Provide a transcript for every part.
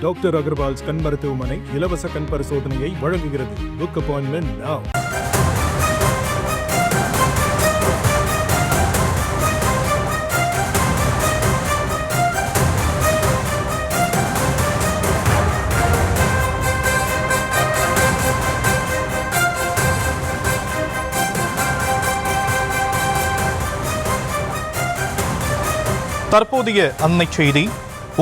Doctor Agarwal's கண் மருத்துவமனை இலவச கண் பரிசோதனையை வழங்குகிறது. Book appointment now. தற்போதைய அண்மை செய்தி.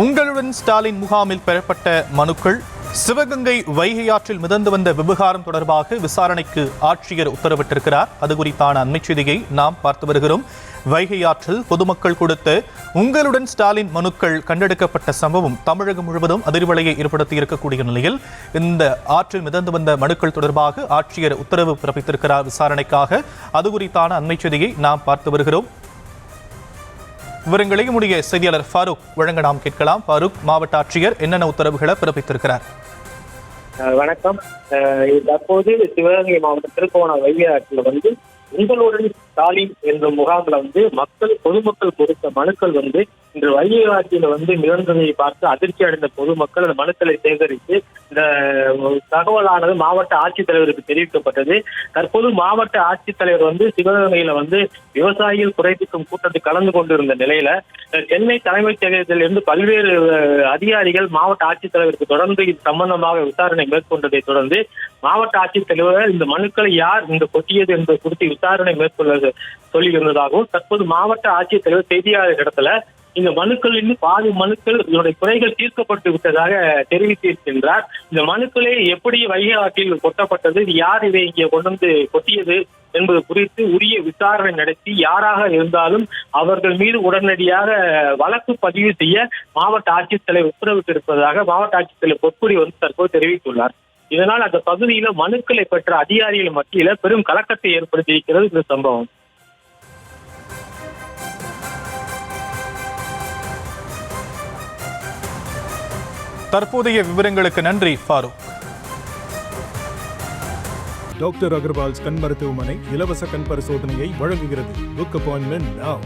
உங்களுடன் ஸ்டாலின் முகாமில் பெறப்பட்ட மனுக்கள், சிவகங்கை வைகை ஆற்றில் மிதந்து வந்த விவகாரம் தொடர்பாக விசாரணைக்கு ஆட்சியர் உத்தரவிட்டிருக்கிறார். அது குறித்தான அண்மை செய்தியை நாம் பார்த்து வருகிறோம். வைகை ஆற்றில் பொதுமக்கள் கொடுத்த உங்களுடன் ஸ்டாலின் மனுக்கள் கண்டெடுக்கப்பட்ட சம்பவம் தமிழகம் முழுவதும் அதிர்வலையை ஏற்படுத்தி இருக்கக்கூடிய நிலையில் இந்த ஆற்றில் மிதந்து வந்த மனுக்கள் தொடர்பாக ஆட்சியர் உத்தரவு பிறப்பித்திருக்கிறார் விசாரணைக்காக. அது குறித்தான அண்மை செய்தியை நாம் பார்த்து வருகிறோம். விவரங்களை நம்முடைய செய்தியாளர் ஃபாரூக் வழங்க நாம் கேட்கலாம். ஃபாரூக், மாவட்ட ஆட்சியர் என்னென்ன உத்தரவுகளை பிறப்பித்திருக்கிறார்? வணக்கம். தற்போது சிவகங்கை மாவட்டம் திருக்கோணம் வைகை ஆற்றில் உங்களுடன் ஸ்டாலின் என்ற முகாமில் பொதுமக்கள் கொடுத்த மனுக்கள் இன்று வைகை ஆற்றில் மிதந்ததை பார்த்து அதிர்ச்சி அடைந்த பொதுமக்கள் அந்த மனுக்களை சேகரித்து இந்த தகவலானது மாவட்ட ஆட்சித்தலைவருக்கு தெரிவிக்கப்பட்டது. தற்போது மாவட்ட ஆட்சித்தலைவர் சிவகங்கையில விவசாயிகள் குறைதீர்க்கும் கூட்டத்தில் கலந்து கொண்டிருந்த நிலையில சென்னை தலைமைச் செயலகத்திலிருந்து பல்வேறு அதிகாரிகள் மாவட்ட ஆட்சித்தலைவருக்கு தொடர்ந்து இது சம்பந்தமாக விசாரணை மேற்கொண்டதை தொடர்ந்து மாவட்ட ஆட்சித்தலைவர் இந்த மனுக்களை யார் இங்கு கொட்டியது என்பது குறித்து விசாரணை மேற்கொள்ள சொல்லியிருந்ததாகவும், தற்போது மாவட்ட ஆட்சித்தலைவர் செய்தியாளர் இடத்துல இந்த மனுக்களில் பாதி மனுக்கள் இதனுடைய குறைகள் தீர்க்கப்பட்டு விட்டதாக தெரிவித்திருக்கின்றார். இந்த மனுக்களை எப்படி வைகை ஆற்றில் கொட்டப்பட்டது, யார் இதை இங்கே கொண்டு கொட்டியது என்பது குறித்து உரிய விசாரணை நடத்தி யாராக இருந்தாலும் அவர்கள் மீது உடனடியாக வழக்கு பதிவு செய்ய மாவட்ட ஆட்சித்தலைவர் உத்தரவிட்டிருப்பதாக மாவட்ட ஆட்சித்தலைவர் பொற்குடி தற்போது தெரிவித்துள்ளார். இதனால் அந்த பகுதியில மனுக்களை பெற்ற அதிகாரிகள் மத்தியில பெரும் கலக்கத்தை ஏற்படுத்தியிருக்கிறது இந்த சம்பவம். தற்போதைய விவரங்களுக்கு நன்றி ஃபாரூக். டாக்டர் அகர்வால்ஸ் கண் மருத்துவமனை இலவச கண் பரிசோதனையை வழங்குகிறது. Book appointment now.